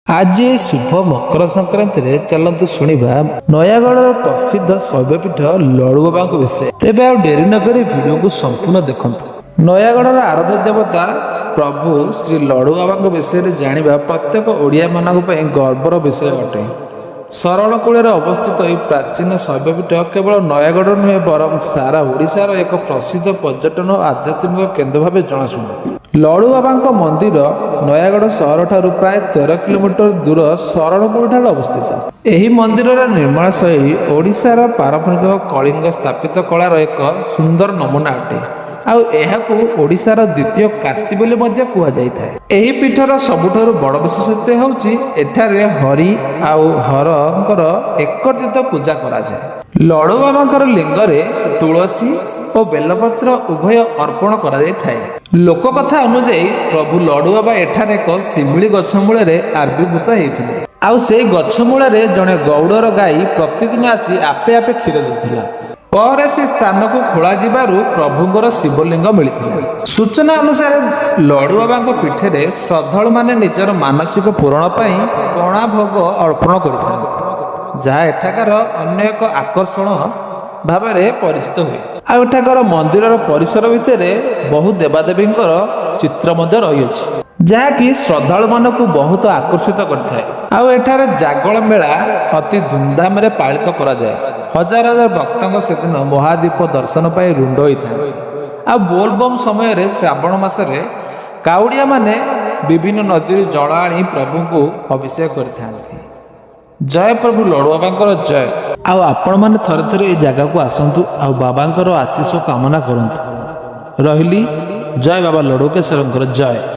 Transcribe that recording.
आज शुभ मकर संक्रांति रे चलतु शुणा नयागढ़ प्रसिद्ध शैवपीठ लड़ुबाबा विषय तेज आ डेरी नक भिडियो को संपूर्ण देखु। नयागढ़ आराध्य देवता प्रभु श्री लड़ुबाबा विषय जाना प्रत्येक ओडिया मान गर्वर विषय अटे। शरण कूल अवस्थित यह प्राचीन शैवपीठ केवल नयागढ़ नुहे बरं सारा ओडिशार एक प्रसिद्ध पर्यटन और आध्यात्मिक केन्द्र भाव जनाशुना। लड़ुबाबा मंदिर नयागढ़ सहर ठारू प्राय 13 किलोमीटर दूर शरणकूल ठार अवस्थित। यह मंदिर निर्माण शैली ओडिशार पारंपरिक कलिंग स्थापित कलार एक सुंदर नमूना अटे। ओडिशार द्वितीय काशी बोली कहुई। पीठर सबुठारु बड़ विशेषत्व होउछि एठारे हरि आउ हरंकर एकत्रित पूजा करा जाय। लड़ुबाबांकर लिंगरे तुलसी और बेलपत्र उभय अर्पण करा जाय थाए। लोककथा अनुसार प्रभु लड़ुबाबा एठारे एक शिमिली गछ मूल आविर्भूत होते। आउ से गछ मूल जड़े गौड़र गाई प्रतिदिन आसी आपे आपे क्षीर देउथिला। पर से स्थान को खोला जिबारु प्रभुंकर शिवलिंग मिलता। सूचना अनुसार लड़ुबाबा पीठे श्रद्धालु माने निजर मानसिक पूरण पाई पणा भोग अर्पण करथांती, जहाँ एठाकार अन्य एक आकर्षण भाव परिचित हुए। आठाकर मंदिर परिसर भितर बहु देवादेवी चित्र रही अछि, जहाँकि श्रद्धालु मान को बहुत आकर्षित करता। जागल मेला अति धूमधाम रे पालित करा जाए। हजार हजार भक्तों से दिन महादीप दर्शन पाई रुंड होता। आ बोलबम समय श्रावण मासरे काउड़िया माने विभिन्न नदी जल आनी प्रभु को अभिषेक करथांती। जय प्रभु लड़ुबाबा जय। आपण माने थरे थरे ए जगह को आसंतु आ बाबांकर आशीष कामना करंतु। रहिली जय बाबा लड़ुकेश्वरंकर जय।